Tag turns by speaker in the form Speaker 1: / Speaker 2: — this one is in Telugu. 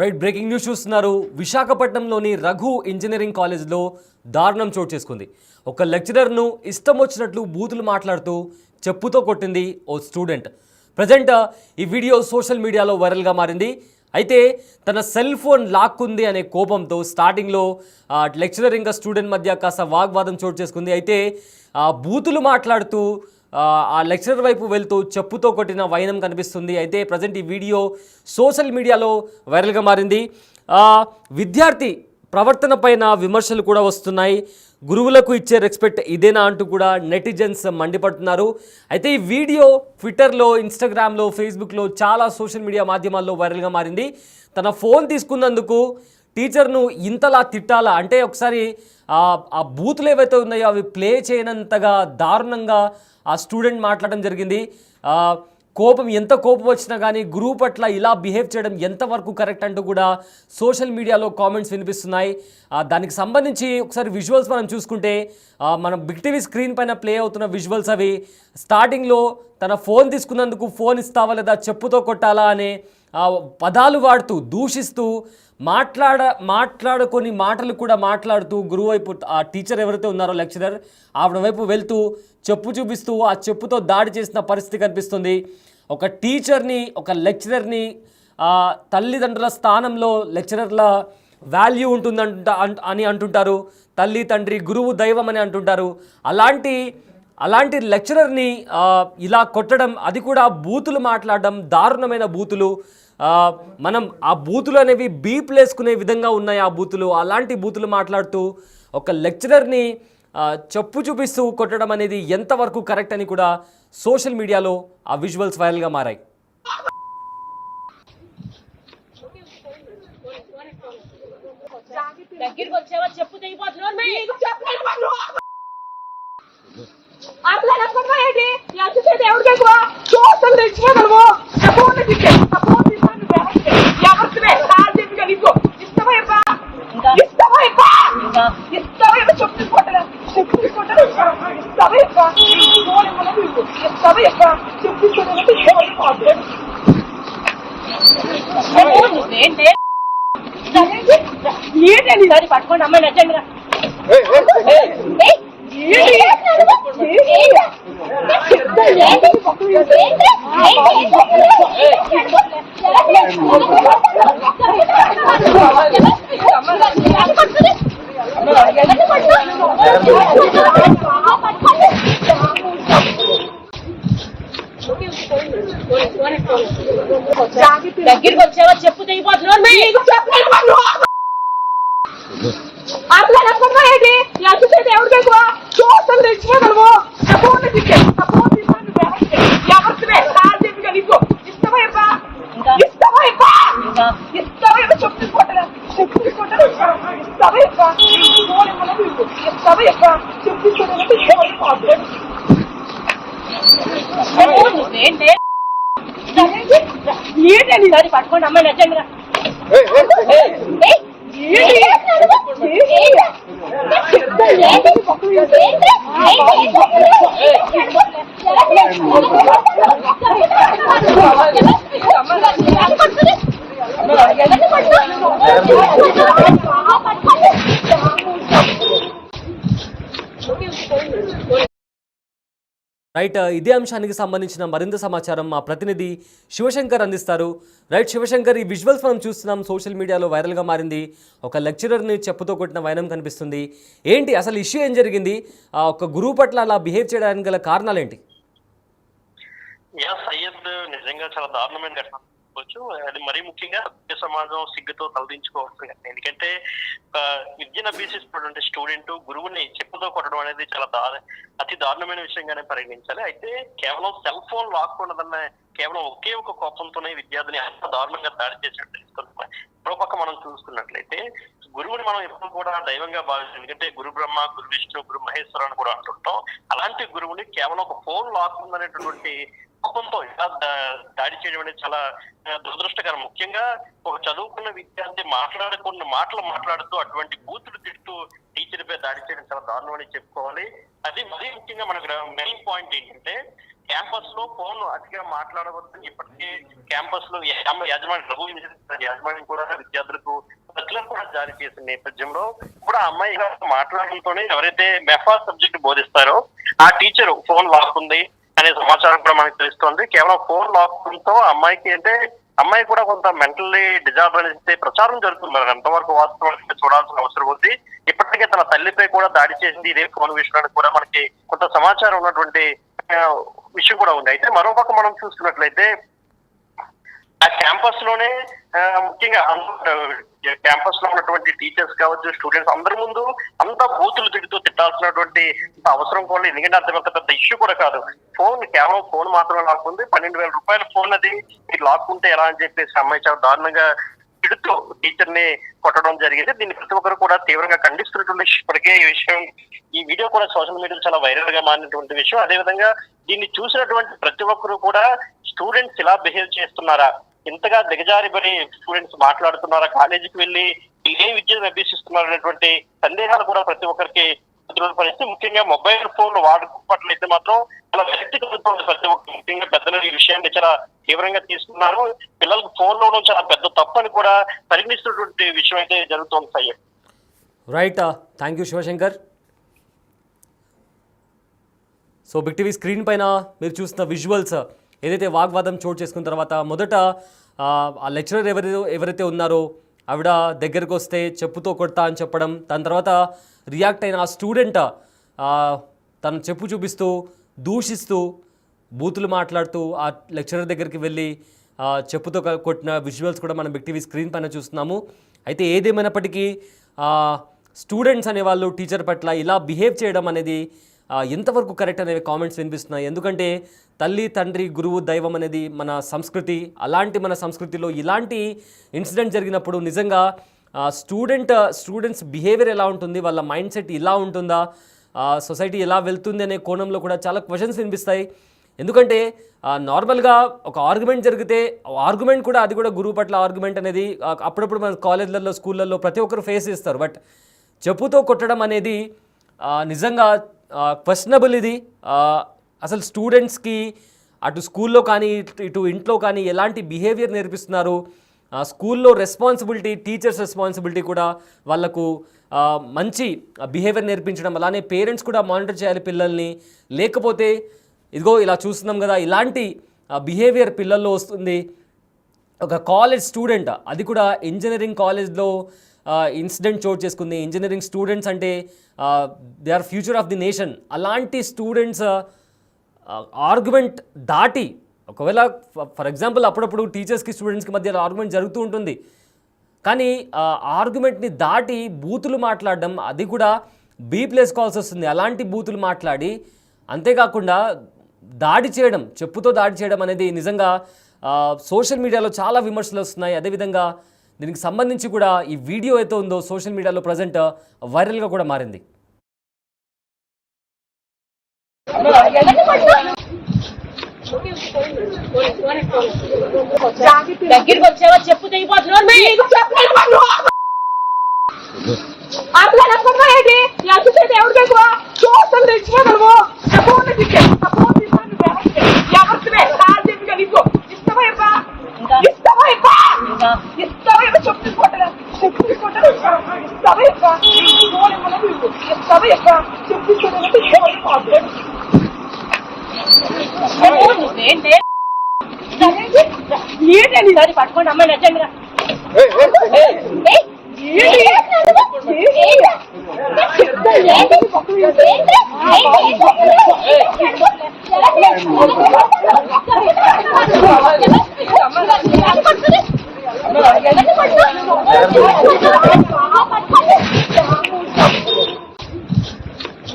Speaker 1: రైట్ బ్రేకింగ్ న్యూస్ చూస్తున్నారు. విశాఖపట్నంలోని రఘు ఇంజనీరింగ్ కాలేజ్లో దారుణం చోటు చేసుకుంది. ఒక లెక్చరర్ను ఇష్టం వచ్చినట్లు బూతులు మాట్లాడుతూ చెప్పుతో కొట్టింది ఓ స్టూడెంట్. ప్రజెంట్ ఈ వీడియో సోషల్ మీడియాలో వైరల్గా మారింది. అయితే తన సెల్ ఫోన్ లాక్కుంది అనే కోపంతో స్టార్టింగ్లో లెక్చరర్ ఇంకా స్టూడెంట్ మధ్య కాస్త వాగ్వాదం చోటు చేసుకుంది. అయితే బూతులు మాట్లాడుతూ ఆ లెక్చరర్ వైపు వెళ్తూ చెప్పుతో కొట్టిన వైనం కనిపిస్తుంది. అయితే ప్రజెంట్ ఈ వీడియో సోషల్ మీడియాలో వైరల్గా మారింది. విద్యార్థి ప్రవర్తన పైన విమర్శలు కూడా వస్తున్నాయి. గురువులకు ఇచ్చే రెస్పెక్ట్ ఇదేనా అంటూ కూడా నెటిజన్స్ మండిపడుతున్నారు. అయితే ఈ వీడియో ట్విట్టర్లో, ఇన్స్టాగ్రామ్లో, ఫేస్బుక్లో చాలా సోషల్ మీడియా మాధ్యమాల్లో వైరల్గా మారింది. తన ఫోన్ తీసుకున్నందుకు టీచర్ను ఇంతలా తిట్టాలా అంటే ఒకసారి ఆ బూతులు ఏవైతే ఉన్నాయో అవి ప్లే చేయనంతగా దారుణంగా ఆ స్టూడెంట్ మాట్లాడడం జరిగింది. ఎంత కోపం వచ్చినా కానీ గురువు పట్ల ఇలా బిహేవ్ చేయడం ఎంతవరకు కరెక్ట్ అంటూ కూడా సోషల్ మీడియాలో కామెంట్స్ వినిపిస్తున్నాయి. దానికి సంబంధించి ఒకసారి విజువల్స్ మనం చూసుకుంటే మనం బిగ్ టీవీ స్క్రీన్ పైన ప్లే అవుతున్న విజువల్స్ అవి. స్టార్టింగ్లో తన ఫోన్ తీసుకున్నందుకు ఫోన్ ఇస్తావా లేదా చెప్పుతో కొట్టాలా అనే పదాలు వాడుతూ దూషిస్తూ మాట్లాడుకొని మాటలు కూడా మాట్లాడుతూ గురువు వైపు ఆ టీచర్ ఎవరైతే ఉన్నారో లెక్చరర్ ఆవిడ వైపు వెళ్తూ చెప్పు చూపిస్తూ ఆ చెప్పుతో దాడి చేసిన పరిస్థితి కనిపిస్తుంది. ఒక టీచర్ని, ఒక లెక్చరర్ని తల్లిదండ్రుల స్థానంలో లెక్చరర్ల వాల్యూ అని అంటుంటారు. తల్లి, తండ్రి, గురువు, దైవం అని అంటుంటారు. అలాంటి లెక్చరర్ని ఇలా కొట్టడం, అది కూడా బూతులు మాట్లాడడం, దారుణమైన బూతులు. మనం ఆ బూతులు అనేవి బీప్ వేసుకునే విధంగా ఉన్నాయి ఆ బూతులు. అలాంటి బూతులు మాట్లాడుతూ ఒక లెక్చరర్ని చెప్పు చూపిస్తూ కొట్టడం అనేది ఎంతవరకు కరెక్ట్ అని కూడా సోషల్ మీడియాలో ఆ విజువల్స్ వైరల్గా మారాయి.
Speaker 2: ఏంటి పట్టుకోండి అమ్మాయి నచ్చండి దగ్గరికి వచ్చావా చెప్పు తెగిపోతున్నావు. ఏంటి పట్టుకోండి అమ్మాయి నచ్చండి
Speaker 1: రైట్, ఇదే అంశానికి సంబంధించిన మరింత సమాచారం మా ప్రతినిధి శివశంకర్ అందిస్తారు. రైట్ శివశంకర్, ఈ విజువల్స్ మనం చూస్తున్నాం, సోషల్ మీడియాలో వైరల్గా మారింది. ఒక లెక్చరర్ని చెప్పుతో కొట్టిన వైనం కనిపిస్తుంది. ఏంటి అసలు ఇష్యూ ఏం జరిగింది? ఒక గురువు పట్ల అలా బిహేవ్ చేయడానికి గల కారణాలు ఏంటి?
Speaker 3: సయ్యద్ నిజంగా చాలా దారుణమైన ఘటన చెప్పుకోవచ్చు. అది మరీ ముఖ్యంగా సమాజం సిగ్గుతో తలదించుకోవచ్చు. ఎందుకంటే విద్యను అభ్యసిస్తున్నటువంటి స్టూడెంట్ గురువుని చెప్పుతో కొట్టడం అనేది చాలా అతి దారుణమైన విషయంగానే పరిగణించాలి. అయితే కేవలం సెల్ ఫోన్ లాక్కున్నదన్న కేవలం ఒకే ఒక కోపంతోనే విద్యార్థిని అంత దారుణంగా దాడి చేసినట్టు తెలుసుకుంటున్నాం. మరో పక్క మనం చూసుకున్నట్లయితే గురువుని మనం ఎప్పుడు కూడా దైవంగా భావిస్తాం. ఎందుకంటే గురు బ్రహ్మ, గురు విష్ణు, గురు మహేశ్వర అని కూడా అంటుంటాం. అలాంటి గురువుని కేవలం ఒక ఫోన్ లాక్కుందనేటటువంటి కోపంతో ఇలా దాడి చేయడం అనేది చాలా దురదృష్టకరం. ముఖ్యంగా ఒక చదువుకున్న విద్యార్థి మాట్లాడుతూ అటువంటి బూతులు తిడుతూ టీచర్ పై దాడి చేయడం చాలా దారుణం అని చెప్పుకోవాలి. అది మరీ ముఖ్యంగా మనకు మెయిన్ పాయింట్ ఏంటంటే క్యాంపస్ లో ఫోన్ అతిగా మాట్లాడవద్దని ఇప్పటికే క్యాంపస్ లో యాజమాన్యం రఘు యాజమాన్యం కూడా విద్యార్థులకు సర్కులర్ కూడా జారీ చేసిన నేపథ్యంలో కూడా అమ్మాయి మాట్లాడడంతోనే ఎవరైతే మెఫా సబ్జెక్ట్ బోధిస్తారో ఆ టీచర్ ఫోన్ లాక్కుంది అనే సమాచారం కూడా మనకు తెలుస్తోంది. కేవలం ఫోన్ లాక్తో అమ్మాయికి అంటే అమ్మాయి కూడా కొంత మెంటల్లీ డిజార్డర్ అనేది ప్రచారం జరుగుతుంది. మరి ఎంతవరకు వాస్తవానికి చూడాల్సిన అవసరం ఉంది. ఇప్పటికే తన తల్లిపై కూడా దాడి చేసింది ఇదే ఫోన్ విషయానికి కూడా మనకి కొంత సమాచారం ఉన్నటువంటి విషయం కూడా ఉంది. అయితే మరోపక్క మనం చూసుకున్నట్లయితే ఆ క్యాంపస్ లోనే ముఖ్యంగా క్యాంపస్ లో ఉన్నటువంటి టీచర్స్ కావచ్చు, స్టూడెంట్స్ అందరి ముందు అంతా బూతులు తిట్టాల్సినటువంటి అవసరం కూడా, ఎందుకంటే అంత పెద్ద ఇష్యూ కూడా కాదు. ఫోన్ కేవలం ఫోన్ మాత్రమే లాక్కుంది. 12,000 రూపాయల ఫోన్ అది మీరు లాక్కుంటే ఎలా అని చెప్పేసి అమ్మాయి చాలా దారుణంగా తిడుతూ టీచర్ ని కొట్టడం జరిగింది. దీన్ని ప్రతి ఒక్కరు కూడా తీవ్రంగా ఖండిస్తున్నటువంటి ఇప్పటికే ఈ వీడియో కూడా సోషల్ మీడియాలో చాలా వైరల్ గా మారినటువంటి విషయం. అదేవిధంగా దీన్ని చూసినటువంటి ప్రతి ఒక్కరు కూడా స్టూడెంట్స్ ఇలా బిహేవ్ చేస్తున్నారా, ఇంతగా దిగజారిబడి స్టూడెంట్స్ మాట్లాడుతున్నారా, కాలేజీకి వెళ్ళి ఏ విద్యను అభ్యసిస్తున్నారు అనేటువంటి సందేహాలు కూడా ప్రతి ఒక్కరికి పరిస్థితి. ముఖ్యంగా మొబైల్ ఫోన్ వాడుకోవట్లయితే మాత్రం చాలా విరక్తి కలుగుతుంది ప్రతి ఒక్కరు. ముఖ్యంగా పెద్దలు ఈ విషయాన్ని చాలా తీవ్రంగా తీసుకున్నారు. పిల్లలకు ఫోన్ లో చాలా పెద్ద తప్పు అని కూడా పరిగణిస్తున్నటువంటి విషయం అయితే జరుగుతోంది. Syed
Speaker 1: right, thank you Shivashankar. So big TV screen పైన మీరు చూసిన విజువల్స్ ఏదైతే వాగ్వాదం చోటు చేసుకున్న తర్వాత మొదట ఆ లెక్చరర్ ఎవరైతే ఉన్నారో ఆవిడ దగ్గరకు వస్తే చెప్పుతో కొడతా అని చెప్పడం, దాని తర్వాత రియాక్ట్ అయిన ఆ స్టూడెంట్ తన చెప్పు చూపిస్తూ దూషిస్తూ బూతులు మాట్లాడుతూ ఆ లెక్చరర్ దగ్గరికి వెళ్ళి చెప్పుతో కొట్టిన విజువల్స్ కూడా మనం బిగ్ టీవీ స్క్రీన్ పైన చూస్తున్నాము. అయితే ఏదేమైనప్పటికీ స్టూడెంట్స్ అనేవాళ్ళు టీచర్ పట్ల ఇలా బిహేవ్ చేయడం అనేది ఎంతవరకు కరెక్ట్ అనేవి కామెంట్స్ వినిపిస్తున్నాయి. ఎందుకంటే తల్లి, తండ్రి, గురువు, దైవం అనేది మన సంస్కృతి. అలాంటి మన సంస్కృతిలో ఇలాంటి ఇన్సిడెంట్ జరిగినప్పుడు నిజంగా స్టూడెంట్స్ బిహేవియర్ ఎలా ఉంటుంది, వాళ్ళ మైండ్ సెట్ ఇలా ఉంటుందా, సొసైటీ ఎలా వెళ్తుంది అనే కోణంలో కూడా చాలా క్వశ్చన్స్ వినిపిస్తాయి. ఎందుకంటే నార్మల్గా ఒక ఆర్గ్యుమెంట్ జరిగితే ఆర్గ్యుమెంట్ కూడా అది కూడా గురువు పట్ల ఆర్గ్యుమెంట్ అనేది అప్పుడప్పుడు మన కాలేజ్లలో, స్కూళ్ళల్లో ప్రతి ఒక్కరు ఫేస్ చేస్తారు. బట్ చెప్పుతో కొట్టడం అనేది నిజంగా క్వశ్చనబుల్. ఇది అసలు స్టూడెంట్స్కి అటు స్కూల్లో కానీ ఇటు ఇంట్లో కానీ ఎలాంటి బిహేవియర్ నేర్పిస్తున్నారు, స్కూల్లో రెస్పాన్సిబిలిటీ, టీచర్స్ రెస్పాన్సిబిలిటీ కూడా వాళ్ళకు మంచి బిహేవియర్ నేర్పించడం, అలానే పేరెంట్స్ కూడా మానిటర్ చేయాలి పిల్లల్ని. లేకపోతే ఇదిగో ఇలా చూస్తున్నాం కదా, ఇలాంటి బిహేవియర్ పిల్లల్లో వస్తుంది. ఒక కాలేజ్ స్టూడెంట్, అది కూడా ఇంజనీరింగ్ కాలేజ్లో ఇన్సిడెంట్ చోటు చేసుకుంది. ఇంజనీరింగ్ స్టూడెంట్స్ అంటే they are future of the nation. అలాంటి స్టూడెంట్స్ ఆర్గ్యుమెంట్ దాటి, ఒకవేళ ఫర్ ఎగ్జాంపుల్ అప్పుడప్పుడు టీచర్స్కి స్టూడెంట్స్కి మధ్య ఆర్గ్యుమెంట్ జరుగుతూ ఉంటుంది, కానీ ఆర్గ్యుమెంట్ని దాటి బూతులు మాట్లాడడం, అది కూడా బీప్లేసుకోవాల్సి వస్తుంది. అలాంటి బూతులు మాట్లాడి, అంతేకాకుండా దాడి చేయడం, చెప్పుతో దాడి చేయడం అనేది నిజంగా సోషల్ మీడియాలో చాలా విమర్శలు వస్తున్నాయి. అదేవిధంగా దీనికి సంబంధించి కూడా ఈ వీడియో అయితే ఉందో సోషల్ మీడియాలో ప్రజెంట్ వైరల్గా కూడా మారింది.
Speaker 2: దగ్గరికి వచ్చావా చెప్పు తెగిపోతున్నావు. పట్టుకోండి అమ్మాయి నచ్చండి.